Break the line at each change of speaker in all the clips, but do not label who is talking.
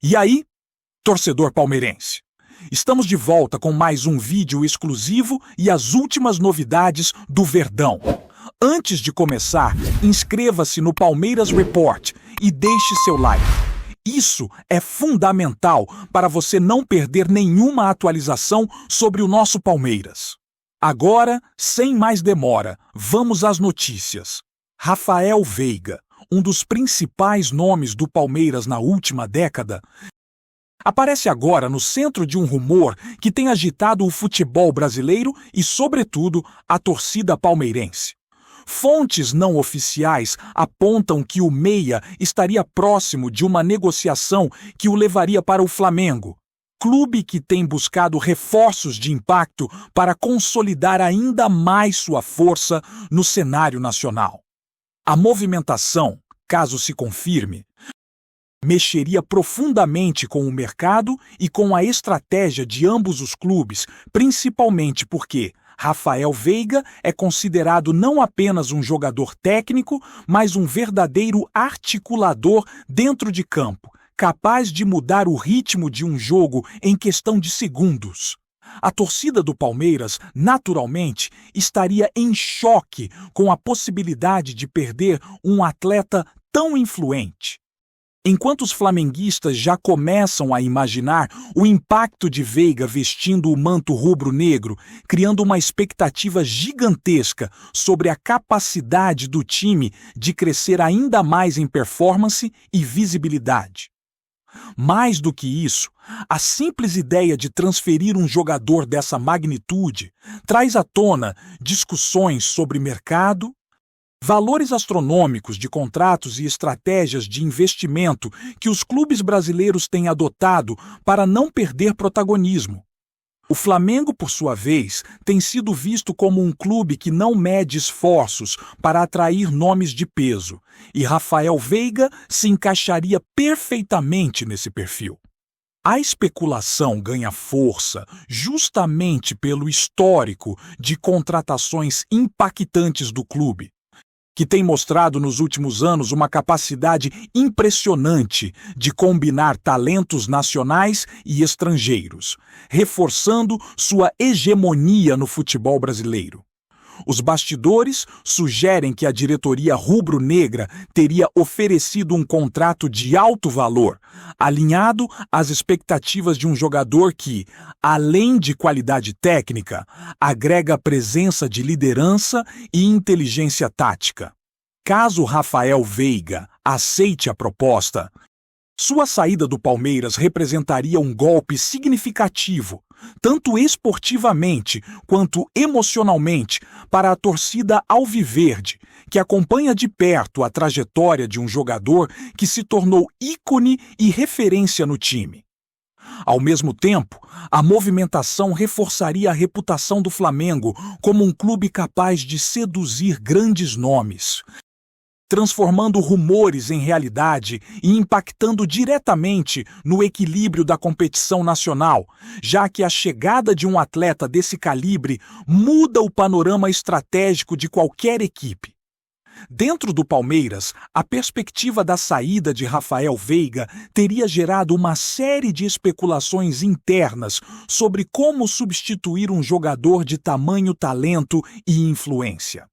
E aí, torcedor palmeirense? Estamos de volta com mais um vídeo exclusivo e as últimas novidades do Verdão. Antes de começar, inscreva-se no Palmeiras Report e deixe seu like. Isso é fundamental para você não perder nenhuma atualização sobre o nosso Palmeiras. Agora, sem mais demora, vamos às notícias. Rafael Veiga, um dos principais nomes do Palmeiras na última década, aparece agora no centro de um rumor que tem agitado o futebol brasileiro e, sobretudo, a torcida palmeirense. Fontes não oficiais apontam que o meia estaria próximo de uma negociação que o levaria para o Flamengo, clube que tem buscado reforços de impacto para consolidar ainda mais sua força no cenário nacional. A movimentação, caso se confirme, mexeria profundamente com o mercado e com a estratégia de ambos os clubes, principalmente porque Rafael Veiga é considerado não apenas um jogador técnico, mas um verdadeiro articulador dentro de campo, capaz de mudar o ritmo de um jogo em questão de segundos. A torcida do Palmeiras, naturalmente, estaria em choque com a possibilidade de perder um atleta tão influente. Enquanto os flamenguistas já começam a imaginar o impacto de Veiga vestindo o manto rubro-negro, criando uma expectativa gigantesca sobre a capacidade do time de crescer ainda mais em performance e visibilidade. Mais do que isso, a simples ideia de transferir um jogador dessa magnitude traz à tona discussões sobre mercado, valores astronômicos de contratos e estratégias de investimento que os clubes brasileiros têm adotado para não perder protagonismo. O Flamengo, por sua vez, tem sido visto como um clube que não mede esforços para atrair nomes de peso, e Rafael Veiga se encaixaria perfeitamente nesse perfil. A especulação ganha força justamente pelo histórico de contratações impactantes do clube, que tem mostrado nos últimos anos uma capacidade impressionante de combinar talentos nacionais e estrangeiros, reforçando sua hegemonia no futebol brasileiro. Os bastidores sugerem que a diretoria rubro-negra teria oferecido um contrato de alto valor, alinhado às expectativas de um jogador que, além de qualidade técnica, agrega presença de liderança e inteligência tática. Caso Rafael Veiga aceite a proposta, sua saída do Palmeiras representaria um golpe significativo, tanto esportivamente quanto emocionalmente, para a torcida alviverde, que acompanha de perto a trajetória de um jogador que se tornou ícone e referência no time. Ao mesmo tempo, a movimentação reforçaria a reputação do Flamengo como um clube capaz de seduzir grandes nomes, transformando rumores em realidade e impactando diretamente no equilíbrio da competição nacional, já que a chegada de um atleta desse calibre muda o panorama estratégico de qualquer equipe. Dentro do Palmeiras, a perspectiva da saída de Rafael Veiga teria gerado uma série de especulações internas sobre como substituir um jogador de tamanho talento e influência.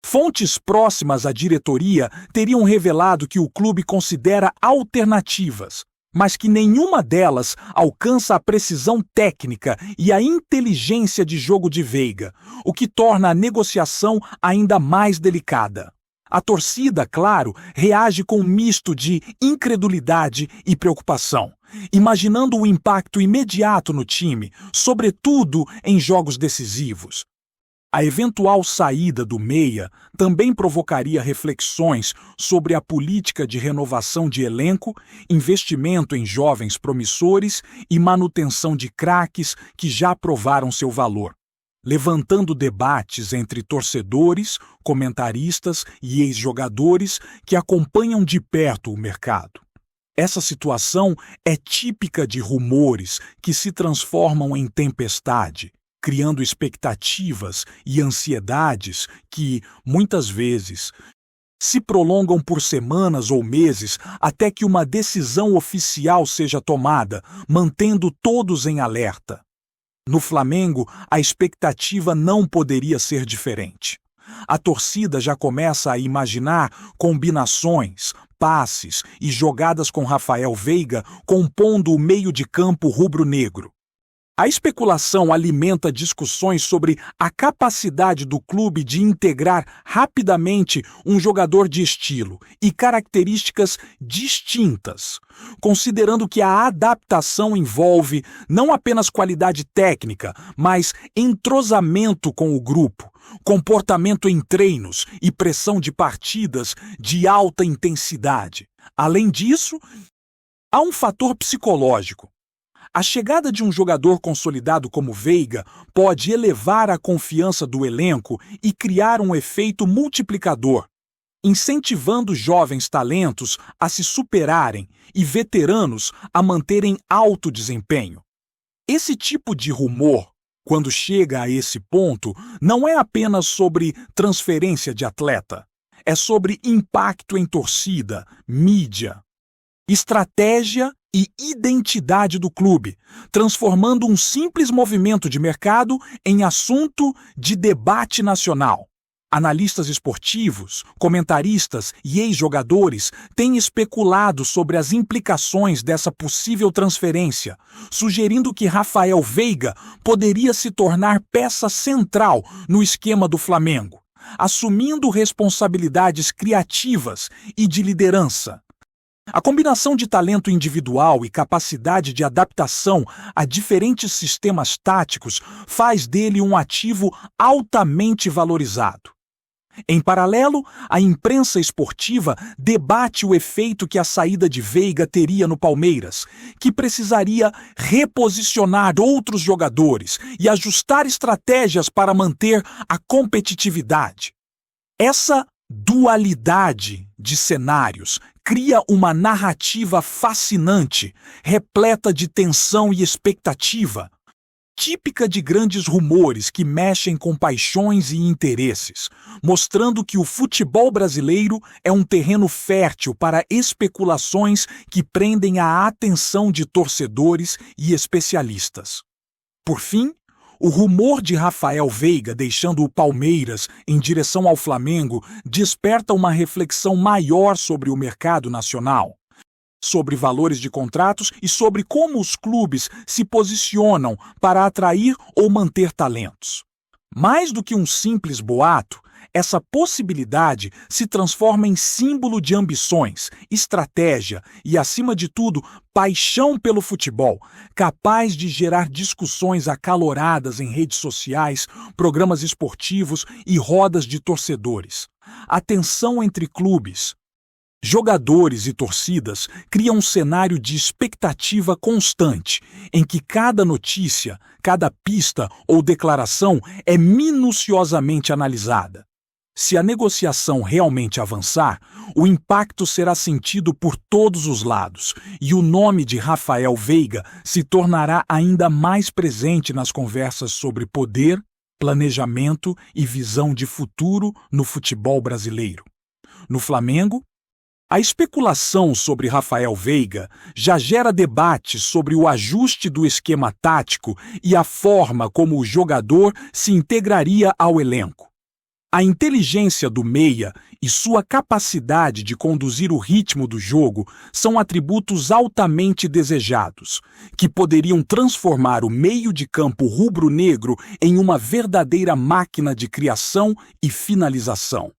Fontes próximas à diretoria teriam revelado que o clube considera alternativas, mas que nenhuma delas alcança a precisão técnica e a inteligência de jogo de Veiga, o que torna a negociação ainda mais delicada. A torcida, claro, reage com um misto de incredulidade e preocupação, imaginando o impacto imediato no time, sobretudo em jogos decisivos. A eventual saída do meia também provocaria reflexões sobre a política de renovação de elenco, investimento em jovens promissores e manutenção de craques que já provaram seu valor, levantando debates entre torcedores, comentaristas e ex-jogadores que acompanham de perto o mercado. Essa situação é típica de rumores que se transformam em tempestade, criando expectativas e ansiedades que, muitas vezes, se prolongam por semanas ou meses até que uma decisão oficial seja tomada, mantendo todos em alerta. No Flamengo, a expectativa não poderia ser diferente. A torcida já começa a imaginar combinações, passes e jogadas com Rafael Veiga compondo o meio de campo rubro-negro. A especulação alimenta discussões sobre a capacidade do clube de integrar rapidamente um jogador de estilo e características distintas, considerando que a adaptação envolve não apenas qualidade técnica, mas entrosamento com o grupo, comportamento em treinos e pressão de partidas de alta intensidade. Além disso, há um fator psicológico. A chegada de um jogador consolidado como Veiga pode elevar a confiança do elenco e criar um efeito multiplicador, incentivando jovens talentos a se superarem e veteranos a manterem alto desempenho. Esse tipo de rumor, quando chega a esse ponto, não é apenas sobre transferência de atleta, é sobre impacto em torcida, mídia, estratégia e identidade do clube, transformando um simples movimento de mercado em assunto de debate nacional. Analistas esportivos, comentaristas e ex-jogadores têm especulado sobre as implicações dessa possível transferência, sugerindo que Rafael Veiga poderia se tornar peça central no esquema do Flamengo, assumindo responsabilidades criativas e de liderança. A combinação de talento individual e capacidade de adaptação a diferentes sistemas táticos faz dele um ativo altamente valorizado. Em paralelo, a imprensa esportiva debate o efeito que a saída de Veiga teria no Palmeiras, que precisaria reposicionar outros jogadores e ajustar estratégias para manter a competitividade. Essa dualidade de cenários cria uma narrativa fascinante, repleta de tensão e expectativa, típica de grandes rumores que mexem com paixões e interesses, mostrando que o futebol brasileiro é um terreno fértil para especulações que prendem a atenção de torcedores e especialistas. Por fim, o rumor de Rafael Veiga deixando o Palmeiras em direção ao Flamengo desperta uma reflexão maior sobre o mercado nacional, sobre valores de contratos e sobre como os clubes se posicionam para atrair ou manter talentos. Mais do que um simples boato, essa possibilidade se transforma em símbolo de ambições, estratégia e, acima de tudo, paixão pelo futebol, capaz de gerar discussões acaloradas em redes sociais, programas esportivos e rodas de torcedores. A tensão entre clubes, jogadores e torcidas cria um cenário de expectativa constante, em que cada notícia, cada pista ou declaração é minuciosamente analisada. Se a negociação realmente avançar, o impacto será sentido por todos os lados e o nome de Rafael Veiga se tornará ainda mais presente nas conversas sobre poder, planejamento e visão de futuro no futebol brasileiro. No Flamengo, a especulação sobre Rafael Veiga já gera debate sobre o ajuste do esquema tático e a forma como o jogador se integraria ao elenco. A inteligência do meia e sua capacidade de conduzir o ritmo do jogo são atributos altamente desejados, que poderiam transformar o meio de campo rubro-negro em uma verdadeira máquina de criação e finalização.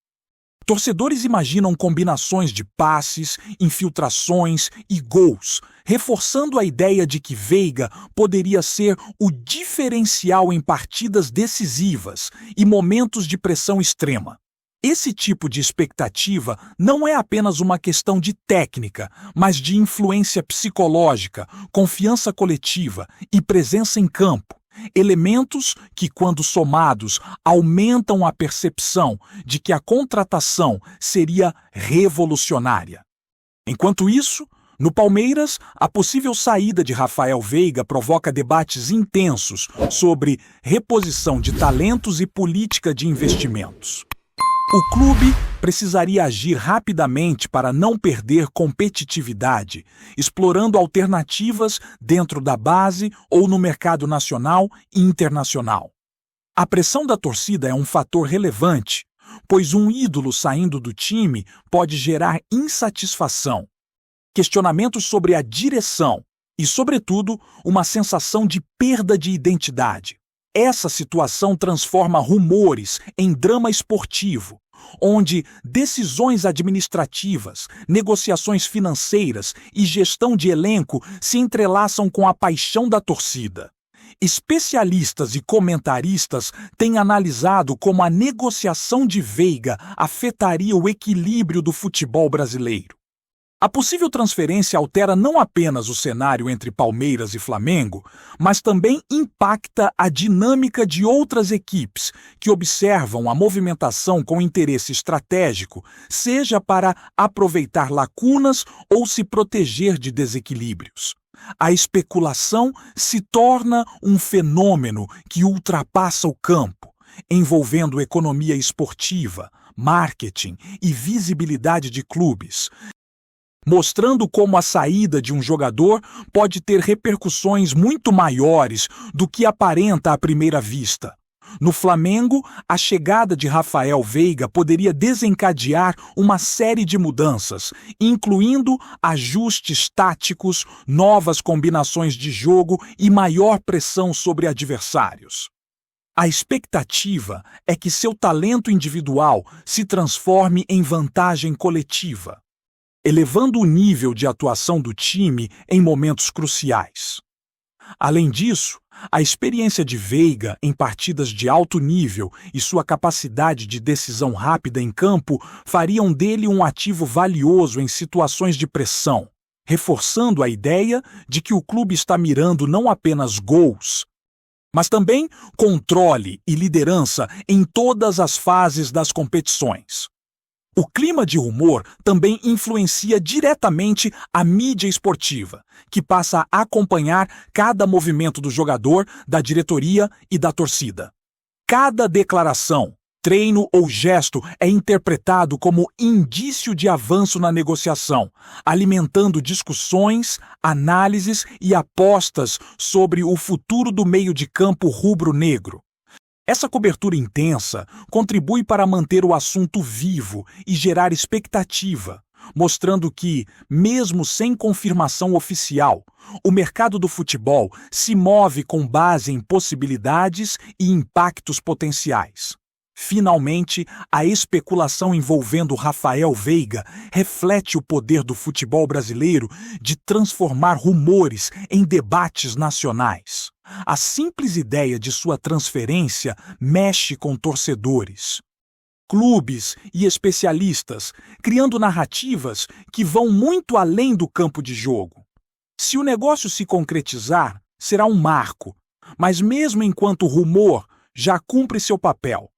Torcedores imaginam combinações de passes, infiltrações e gols, reforçando a ideia de que Veiga poderia ser o diferencial em partidas decisivas e momentos de pressão extrema. Esse tipo de expectativa não é apenas uma questão de técnica, mas de influência psicológica, confiança coletiva e presença em campo. Elementos que, quando somados, aumentam a percepção de que a contratação seria revolucionária. Enquanto isso, no Palmeiras, a possível saída de Rafael Veiga provoca debates intensos sobre reposição de talentos e política de investimentos. O clube precisaria agir rapidamente para não perder competitividade, explorando alternativas dentro da base ou no mercado nacional e internacional. A pressão da torcida é um fator relevante, pois um ídolo saindo do time pode gerar insatisfação, questionamentos sobre a direção e, sobretudo, uma sensação de perda de identidade. Essa situação transforma rumores em drama esportivo, onde decisões administrativas, negociações financeiras e gestão de elenco se entrelaçam com a paixão da torcida. Especialistas e comentaristas têm analisado como a negociação de Veiga afetaria o equilíbrio do futebol brasileiro. A possível transferência altera não apenas o cenário entre Palmeiras e Flamengo, mas também impacta a dinâmica de outras equipes que observam a movimentação com interesse estratégico, seja para aproveitar lacunas ou se proteger de desequilíbrios. A especulação se torna um fenômeno que ultrapassa o campo, envolvendo economia esportiva, marketing e visibilidade de clubes, mostrando como a saída de um jogador pode ter repercussões muito maiores do que aparenta à primeira vista. No Flamengo, a chegada de Rafael Veiga poderia desencadear uma série de mudanças, incluindo ajustes táticos, novas combinações de jogo e maior pressão sobre adversários. A expectativa é que seu talento individual se transforme em vantagem coletiva, elevando o nível de atuação do time em momentos cruciais. Além disso, a experiência de Veiga em partidas de alto nível e sua capacidade de decisão rápida em campo fariam dele um ativo valioso em situações de pressão, reforçando a ideia de que o clube está mirando não apenas gols, mas também controle e liderança em todas as fases das competições. O clima de rumor também influencia diretamente a mídia esportiva, que passa a acompanhar cada movimento do jogador, da diretoria e da torcida. Cada declaração, treino ou gesto é interpretado como indício de avanço na negociação, alimentando discussões, análises e apostas sobre o futuro do meio de campo rubro-negro. Essa cobertura intensa contribui para manter o assunto vivo e gerar expectativa, mostrando que, mesmo sem confirmação oficial, o mercado do futebol se move com base em possibilidades e impactos potenciais. Finalmente, a especulação envolvendo Rafael Veiga reflete o poder do futebol brasileiro de transformar rumores em debates nacionais. A simples ideia de sua transferência mexe com torcedores, clubes e especialistas, criando narrativas que vão muito além do campo de jogo. Se o negócio se concretizar, será um marco, mas mesmo enquanto rumor, já cumpre seu papel: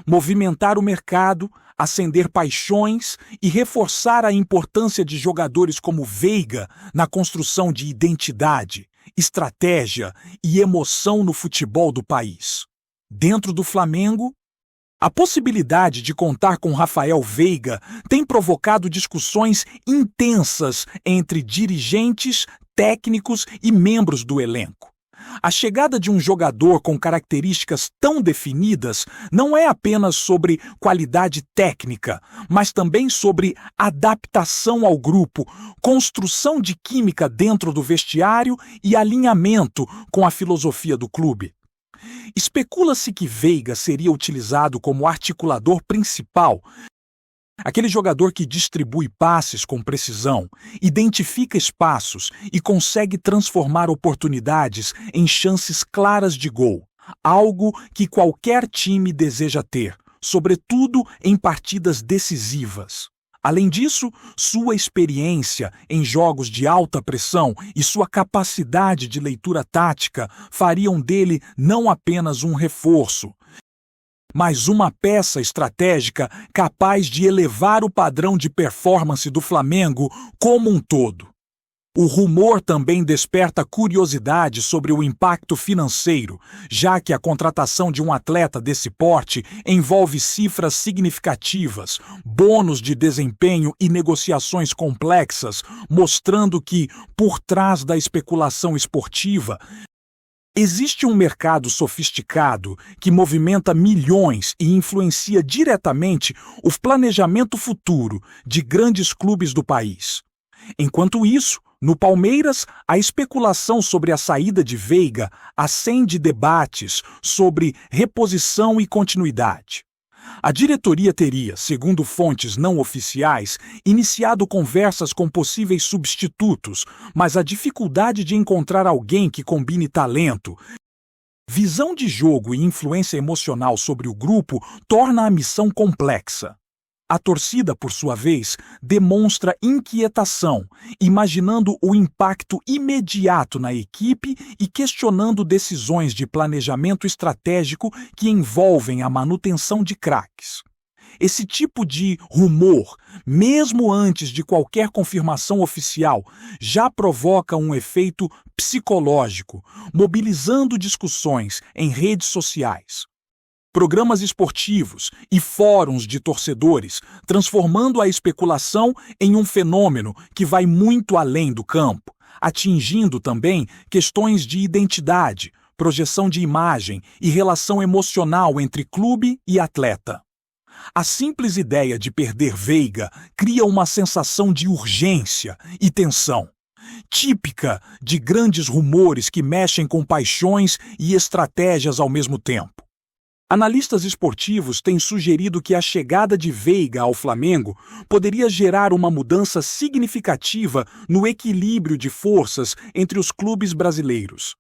movimentar o mercado, acender paixões e reforçar a importância de jogadores como Veiga na construção de identidade, estratégia e emoção no futebol do país. Dentro do Flamengo, a possibilidade de contar com Rafael Veiga tem provocado discussões intensas entre dirigentes, técnicos e membros do elenco. A chegada de um jogador com características tão definidas não é apenas sobre qualidade técnica, mas também sobre adaptação ao grupo, construção de química dentro do vestiário e alinhamento com a filosofia do clube. Especula-se que Veiga seria utilizado como articulador principal, aquele jogador que distribui passes com precisão, identifica espaços e consegue transformar oportunidades em chances claras de gol, algo que qualquer time deseja ter, sobretudo em partidas decisivas. Além disso, sua experiência em jogos de alta pressão e sua capacidade de leitura tática fariam dele não apenas um reforço, mas uma peça estratégica capaz de elevar o padrão de performance do Flamengo como um todo. O rumor também desperta curiosidade sobre o impacto financeiro, já que a contratação de um atleta desse porte envolve cifras significativas, bônus de desempenho e negociações complexas, mostrando que, por trás da especulação esportiva, existe um mercado sofisticado que movimenta milhões e influencia diretamente o planejamento futuro de grandes clubes do país. Enquanto isso, no Palmeiras, a especulação sobre a saída de Veiga acende debates sobre reposição e continuidade. A diretoria teria, segundo fontes não oficiais, iniciado conversas com possíveis substitutos, mas a dificuldade de encontrar alguém que combine talento, visão de jogo e influência emocional sobre o grupo torna a missão complexa. A torcida, por sua vez, demonstra inquietação, imaginando o impacto imediato na equipe e questionando decisões de planejamento estratégico que envolvem a manutenção de craques. Esse tipo de rumor, mesmo antes de qualquer confirmação oficial, já provoca um efeito psicológico, mobilizando discussões em redes sociais, programas esportivos e fóruns de torcedores, transformando a especulação em um fenômeno que vai muito além do campo, atingindo também questões de identidade, projeção de imagem e relação emocional entre clube e atleta. A simples ideia de perder Veiga cria uma sensação de urgência e tensão, típica de grandes rumores que mexem com paixões e estratégias ao mesmo tempo. Analistas esportivos têm sugerido que a chegada de Veiga ao Flamengo poderia gerar uma mudança significativa no equilíbrio de forças entre os clubes brasileiros.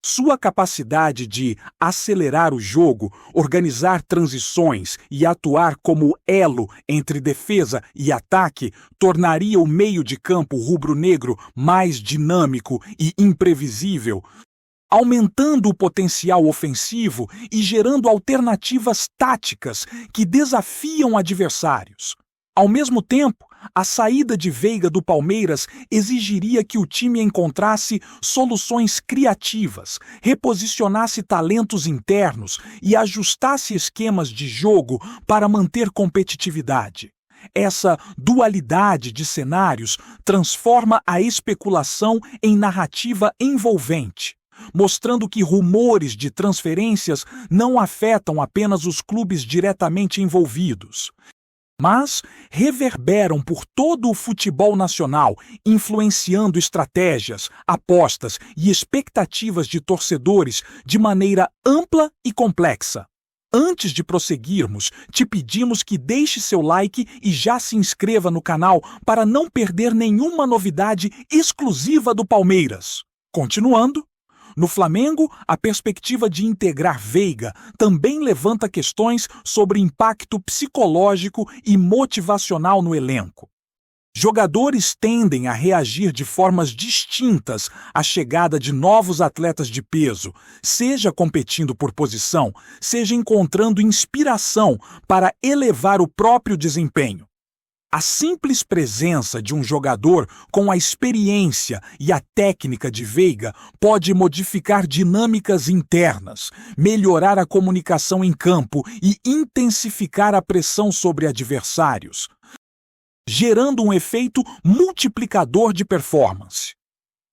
Sua capacidade de acelerar o jogo, organizar transições e atuar como elo entre defesa e ataque tornaria o meio de campo rubro-negro mais dinâmico e imprevisível, aumentando o potencial ofensivo e gerando alternativas táticas que desafiam adversários. Ao mesmo tempo, a saída de Veiga do Palmeiras exigiria que o time encontrasse soluções criativas, reposicionasse talentos internos e ajustasse esquemas de jogo para manter competitividade. Essa dualidade de cenários transforma a especulação em narrativa envolvente, mostrando que rumores de transferências não afetam apenas os clubes diretamente envolvidos, mas reverberam por todo o futebol nacional, influenciando estratégias, apostas e expectativas de torcedores de maneira ampla e complexa. Antes de prosseguirmos, te pedimos que deixe seu like e já se inscreva no canal para não perder nenhuma novidade exclusiva do Palmeiras. Continuando, no Flamengo, a perspectiva de integrar Veiga também levanta questões sobre impacto psicológico e motivacional no elenco. Jogadores tendem a reagir de formas distintas à chegada de novos atletas de peso, seja competindo por posição, seja encontrando inspiração para elevar o próprio desempenho. A simples presença de um jogador com a experiência e a técnica de Veiga pode modificar dinâmicas internas, melhorar a comunicação em campo e intensificar a pressão sobre adversários, gerando um efeito multiplicador de performance.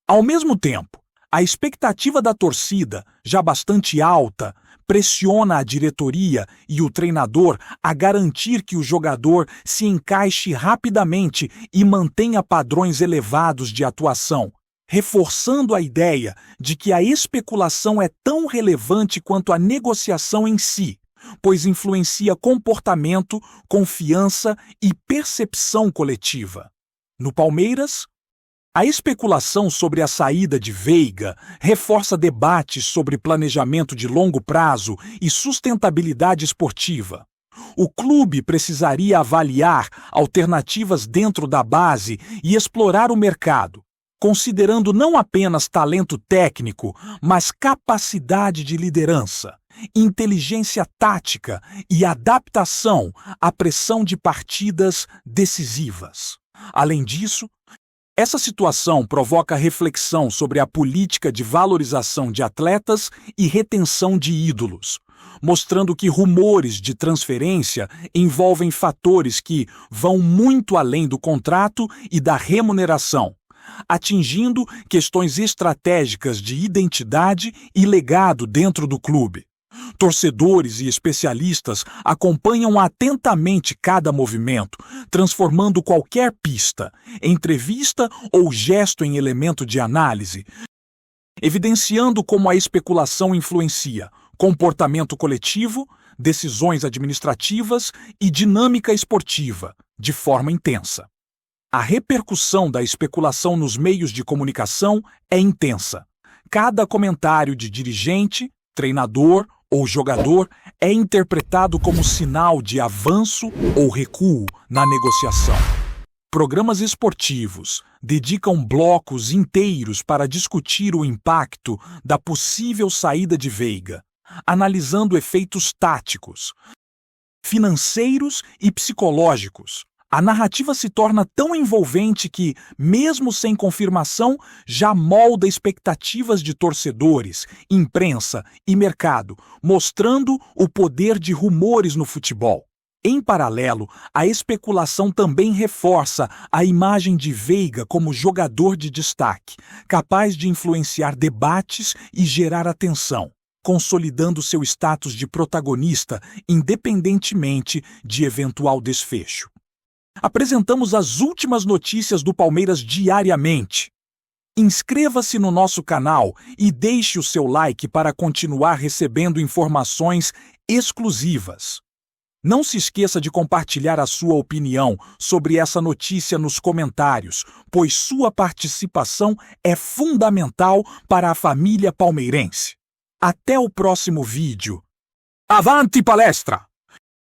Ao mesmo tempo, a expectativa da torcida, já bastante alta, pressiona a diretoria e o treinador a garantir que o jogador se encaixe rapidamente e mantenha padrões elevados de atuação, reforçando a ideia de que a especulação é tão relevante quanto a negociação em si, pois influencia comportamento, confiança e percepção coletiva. No Palmeiras, a especulação sobre a saída de Veiga reforça debates sobre planejamento de longo prazo e sustentabilidade esportiva. O clube precisaria avaliar alternativas dentro da base e explorar o mercado, considerando não apenas talento técnico, mas capacidade de liderança, inteligência tática e adaptação à pressão de partidas decisivas. Além disso, Essa situação provoca reflexão sobre a política de valorização de atletas e retenção de ídolos, mostrando que rumores de transferência envolvem fatores que vão muito além do contrato e da remuneração, atingindo questões estratégicas de identidade e legado dentro do clube. Torcedores e especialistas acompanham atentamente cada movimento, transformando qualquer pista, entrevista ou gesto em elemento de análise, evidenciando como a especulação influencia comportamento coletivo, decisões administrativas e dinâmica esportiva, de forma intensa. A repercussão da especulação nos meios de comunicação é intensa. Cada comentário de dirigente, treinador ou jogador é interpretado como sinal de avanço ou recuo na negociação. Programas esportivos dedicam blocos inteiros para discutir o impacto da possível saída de Veiga, analisando efeitos táticos, financeiros e psicológicos. A narrativa se torna tão envolvente que, mesmo sem confirmação, já molda expectativas de torcedores, imprensa e mercado, mostrando o poder de rumores no futebol. Em paralelo, a especulação também reforça a imagem de Veiga como jogador de destaque, capaz de influenciar debates e gerar atenção, consolidando seu status de protagonista independentemente de eventual desfecho. Apresentamos as últimas notícias do Palmeiras diariamente. Inscreva-se no nosso canal e deixe o seu like para continuar recebendo informações exclusivas. Não se esqueça de compartilhar a sua opinião sobre essa notícia nos comentários, pois sua participação é fundamental para a família palmeirense. Até o próximo vídeo. Avante palestra!